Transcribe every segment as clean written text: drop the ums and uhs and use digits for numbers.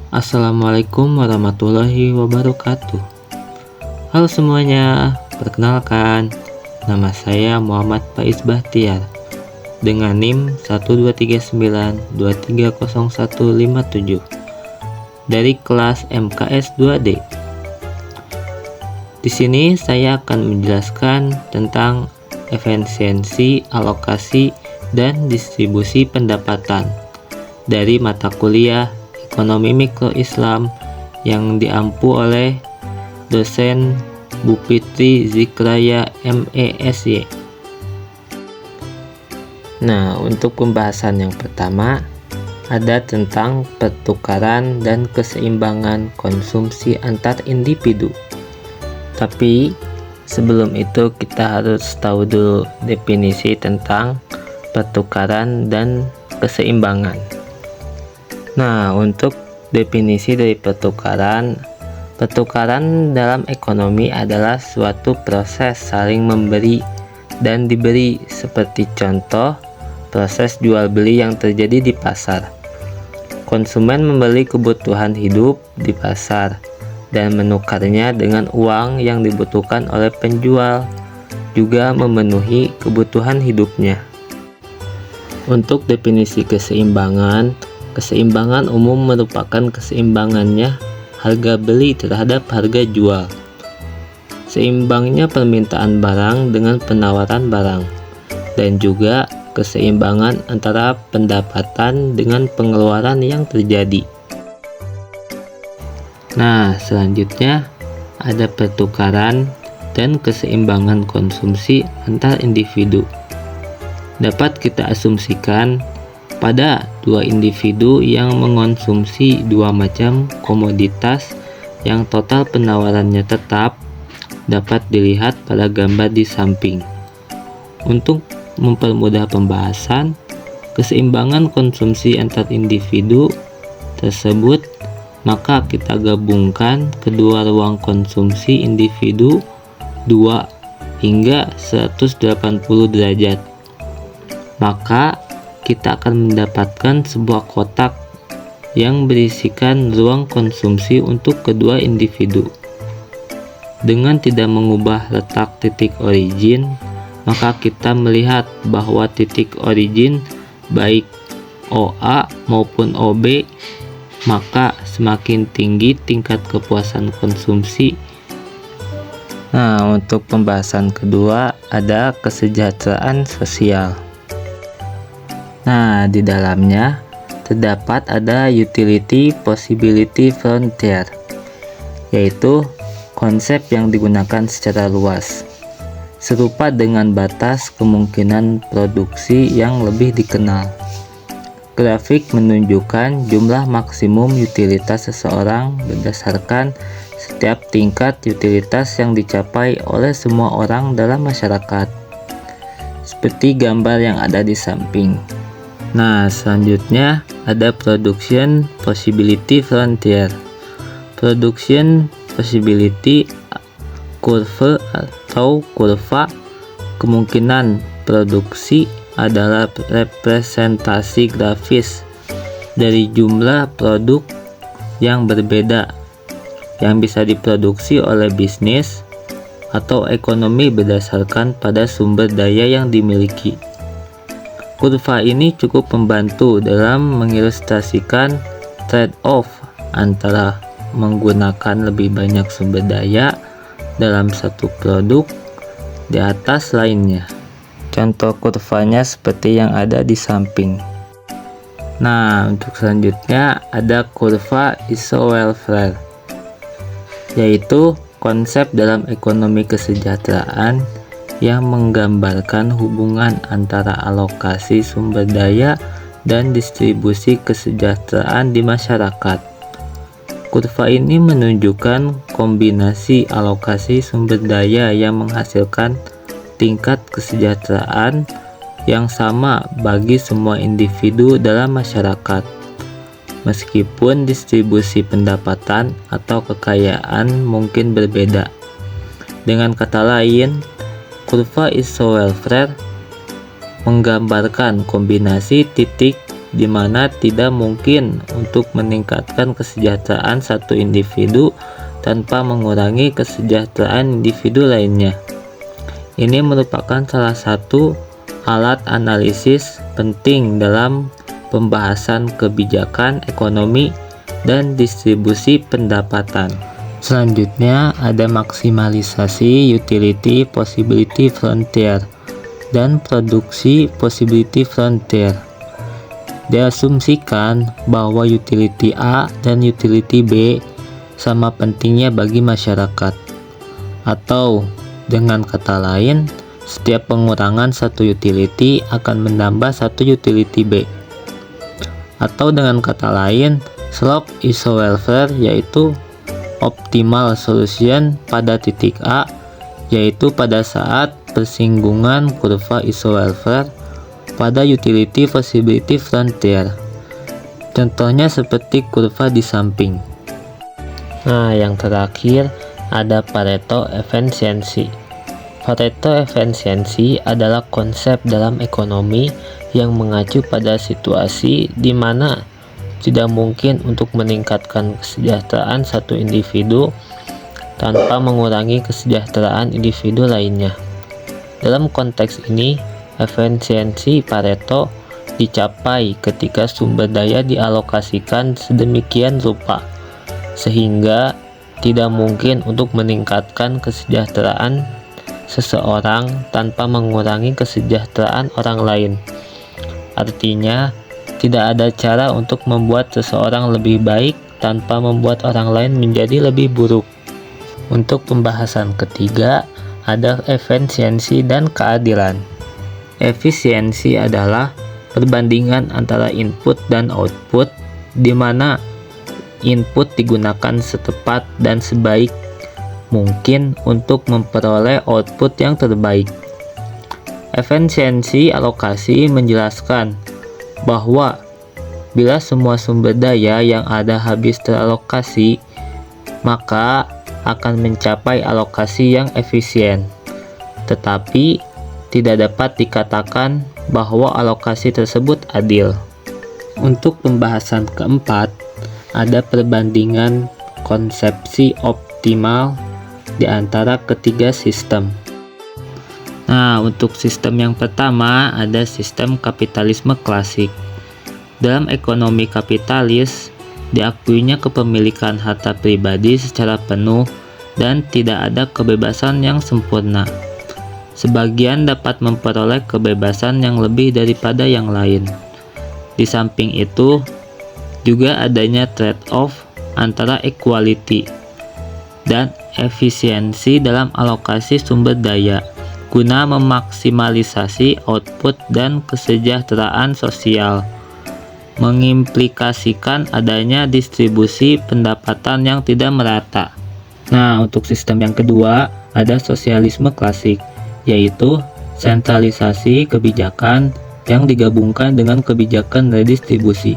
Assalamualaikum warahmatullahi wabarakatuh. Halo semuanya, perkenalkan, nama saya Muhammad Faiz Bahtiar dengan NIM 12392300157 dari kelas MKS 2D. Di sini saya akan menjelaskan tentang efisiensi, alokasi, dan distribusi pendapatan dari mata kuliah Ekonomi Mikro Islam yang diampu oleh dosen Bu Fitri Zikraya MESY. Nah, untuk pembahasan yang pertama ada tentang pertukaran dan keseimbangan konsumsi antar individu. Tapi sebelum itu kita harus tahu dulu definisi tentang pertukaran dan keseimbangan. Nah, untuk definisi dari pertukaran dalam ekonomi adalah suatu proses saling memberi dan diberi, seperti contoh proses jual beli yang terjadi di pasar. Konsumen membeli kebutuhan hidup di pasar dan menukarnya dengan uang yang dibutuhkan oleh penjual, juga memenuhi kebutuhan hidupnya. Untuk definisi keseimbangan umum merupakan keseimbangannya harga beli terhadap harga jual. Seimbangnya permintaan barang dengan penawaran barang, dan juga keseimbangan antara pendapatan dengan pengeluaran yang terjadi. Nah, selanjutnya ada pertukaran dan keseimbangan konsumsi antar individu. Dapat kita asumsikan pada dua individu yang mengonsumsi dua macam komoditas yang total penawarannya tetap, dapat dilihat pada gambar di samping. Untuk mempermudah pembahasan, keseimbangan konsumsi antar individu tersebut, maka kita gabungkan kedua ruang konsumsi individu 2 hingga 180 derajat. Maka kita akan mendapatkan sebuah kotak yang berisikan ruang konsumsi untuk kedua individu. Dengan tidak mengubah letak titik origin, maka kita melihat bahwa titik origin baik OA maupun OB, maka semakin tinggi tingkat kepuasan konsumsi. Nah, untuk pembahasan kedua ada kesejahteraan sosial. Nah, di dalamnya terdapat ada utility possibility frontier, yaitu konsep yang digunakan secara luas, serupa dengan batas kemungkinan produksi yang lebih dikenal. Grafik menunjukkan jumlah maksimum utilitas seseorang berdasarkan setiap tingkat utilitas yang dicapai oleh semua orang dalam masyarakat, seperti gambar yang ada di samping. Nah, selanjutnya ada production possibility frontier. Production possibility curve atau kurva kemungkinan produksi adalah representasi grafis dari jumlah produk yang berbeda yang bisa diproduksi oleh bisnis atau ekonomi berdasarkan pada sumber daya yang dimiliki. Kurva ini cukup membantu dalam mengilustrasikan trade-off antara menggunakan lebih banyak sumber daya dalam satu produk di atas lainnya. Contoh kurvanya seperti yang ada di samping. Nah, untuk selanjutnya ada kurva iso-welfare, yaitu konsep dalam ekonomi kesejahteraan yang menggambarkan hubungan antara alokasi sumber daya dan distribusi kesejahteraan di masyarakat. Kurva ini menunjukkan kombinasi alokasi sumber daya yang menghasilkan tingkat kesejahteraan yang sama bagi semua individu dalam masyarakat, meskipun distribusi pendapatan atau kekayaan mungkin berbeda. Dengan kata lain, kurva iso-welfare menggambarkan kombinasi titik di mana tidak mungkin untuk meningkatkan kesejahteraan satu individu tanpa mengurangi kesejahteraan individu lainnya. Ini merupakan salah satu alat analisis penting dalam pembahasan kebijakan ekonomi dan distribusi pendapatan. Selanjutnya ada maksimalisasi utility possibility frontier dan produksi possibility frontier. Diasumsikan bahwa utility A dan utility B sama pentingnya bagi masyarakat. Atau dengan kata lain, setiap pengurangan satu utility akan menambah satu utility B. Atau dengan kata lain, slope isowelfare yaitu optimal solution pada titik A, yaitu pada saat persinggungan kurva isowelfare pada utility possibility frontier. Contohnya seperti kurva di samping. Nah, yang terakhir ada Pareto efficiency. Pareto efficiency adalah konsep dalam ekonomi yang mengacu pada situasi di mana tidak mungkin untuk meningkatkan kesejahteraan satu individu tanpa mengurangi kesejahteraan individu lainnya. Dalam konteks ini, efisiensi Pareto dicapai ketika sumber daya dialokasikan sedemikian rupa sehingga tidak mungkin untuk meningkatkan kesejahteraan seseorang tanpa mengurangi kesejahteraan orang lain. Artinya, tidak ada cara untuk membuat seseorang lebih baik tanpa membuat orang lain menjadi lebih buruk. Untuk pembahasan ketiga, ada efisiensi dan keadilan. Efisiensi adalah perbandingan antara input dan output, di mana input digunakan setepat dan sebaik mungkin untuk memperoleh output yang terbaik. Efisiensi alokasi menjelaskan bahwa bila semua sumber daya yang ada habis teralokasi, maka akan mencapai alokasi yang efisien. Tetapi tidak dapat dikatakan bahwa alokasi tersebut adil. Untuk pembahasan keempat, ada perbandingan konsepsi optimal di antara ketiga sistem. Nah, untuk sistem yang pertama ada sistem kapitalisme klasik. Dalam ekonomi kapitalis, diakuinya kepemilikan harta pribadi secara penuh dan tidak ada kebebasan yang sempurna. Sebagian dapat memperoleh kebebasan yang lebih daripada yang lain. Di samping itu, juga adanya trade-off antara equality dan efisiensi dalam alokasi sumber daya guna memaksimalisasi output dan kesejahteraan sosial, mengimplikasikan adanya distribusi pendapatan yang tidak merata. Nah, untuk sistem yang kedua ada sosialisme klasik, yaitu sentralisasi kebijakan yang digabungkan dengan kebijakan redistribusi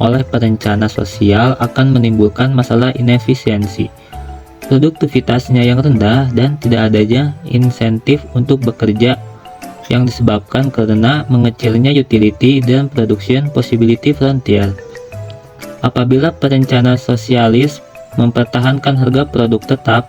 oleh perencana sosial akan menimbulkan masalah inefisiensi, produktivitasnya yang rendah, dan tidak adanya insentif untuk bekerja yang disebabkan karena mengecilnya utility dan production possibility frontier. Apabila perencana sosialis mempertahankan harga produk tetap,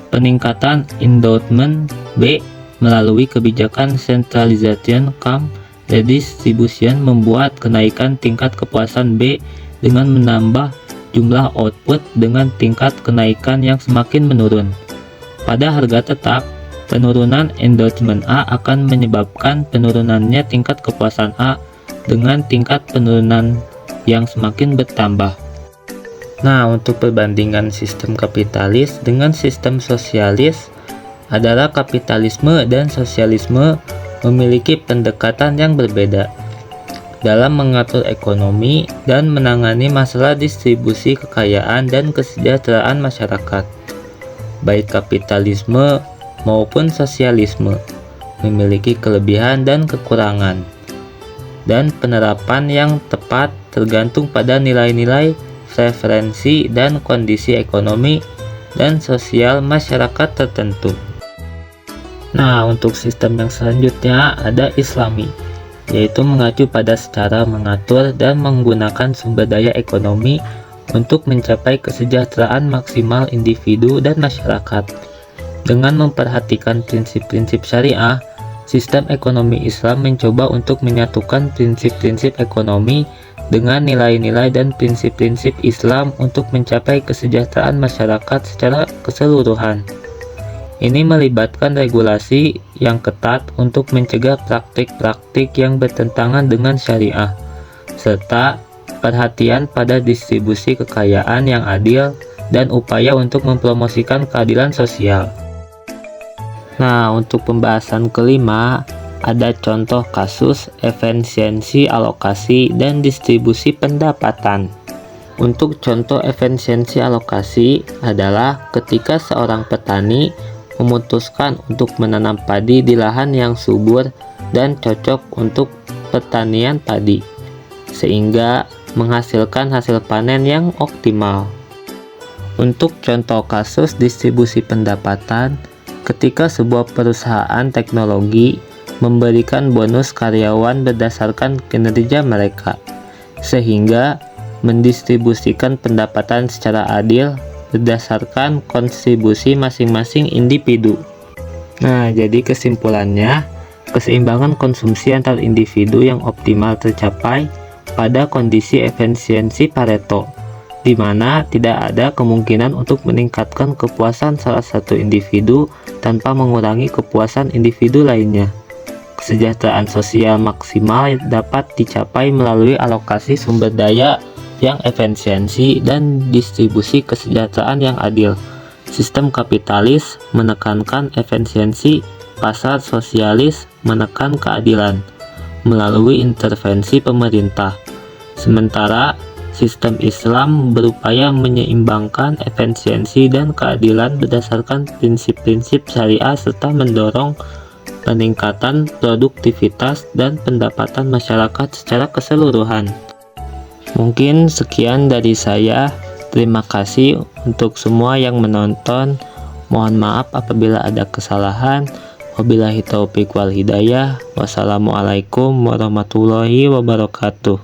peningkatan endowment B melalui kebijakan centralization cum redistribution membuat kenaikan tingkat kepuasan B dengan menambah jumlah output dengan tingkat kenaikan yang semakin menurun. Pada harga tetap, penurunan endorsement A akan menyebabkan penurunannya tingkat kepuasan A dengan tingkat penurunan yang semakin bertambah. Nah, untuk perbandingan sistem kapitalis dengan sistem sosialis adalah kapitalisme dan sosialisme memiliki pendekatan yang berbeda dalam mengatur ekonomi dan menangani masalah distribusi kekayaan dan kesejahteraan masyarakat. Baik kapitalisme maupun sosialisme memiliki kelebihan dan kekurangan, dan penerapan yang tepat tergantung pada nilai-nilai, preferensi, dan kondisi ekonomi dan sosial masyarakat tertentu. Nah, untuk sistem yang selanjutnya ada Islami, yaitu mengacu pada cara mengatur dan menggunakan sumber daya ekonomi untuk mencapai kesejahteraan maksimal individu dan masyarakat. Dengan memperhatikan prinsip-prinsip syariah, sistem ekonomi Islam mencoba untuk menyatukan prinsip-prinsip ekonomi dengan nilai-nilai dan prinsip-prinsip Islam untuk mencapai kesejahteraan masyarakat secara keseluruhan. Ini melibatkan regulasi yang ketat untuk mencegah praktik-praktik yang bertentangan dengan syariah, serta perhatian pada distribusi kekayaan yang adil dan upaya untuk mempromosikan keadilan sosial. Nah, untuk pembahasan kelima, ada contoh kasus efisiensi alokasi dan distribusi pendapatan. Untuk contoh efisiensi alokasi adalah ketika seorang petani memutuskan untuk menanam padi di lahan yang subur dan cocok untuk pertanian padi, sehingga menghasilkan hasil panen yang optimal. Untuk contoh kasus distribusi pendapatan, ketika sebuah perusahaan teknologi memberikan bonus karyawan berdasarkan kinerja mereka, sehingga mendistribusikan pendapatan secara adil berdasarkan kontribusi masing-masing individu. Nah, jadi kesimpulannya, keseimbangan konsumsi antar individu yang optimal tercapai pada kondisi efisiensi Pareto, di mana tidak ada kemungkinan untuk meningkatkan kepuasan salah satu individu tanpa mengurangi kepuasan individu lainnya. Kesejahteraan sosial maksimal dapat dicapai melalui alokasi sumber daya yang efisiensi dan distribusi kesejahteraan yang adil. Sistem kapitalis menekankan efisiensi, pasar sosialis menekan keadilan melalui intervensi pemerintah. Sementara sistem Islam berupaya menyeimbangkan efisiensi dan keadilan berdasarkan prinsip-prinsip syariah serta mendorong peningkatan produktivitas dan pendapatan masyarakat secara keseluruhan. Mungkin sekian dari saya. Terima kasih untuk semua yang menonton. Mohon maaf apabila ada kesalahan. Wabillahi taufiq wal hidayah. Wassalamualaikum warahmatullahi wabarakatuh.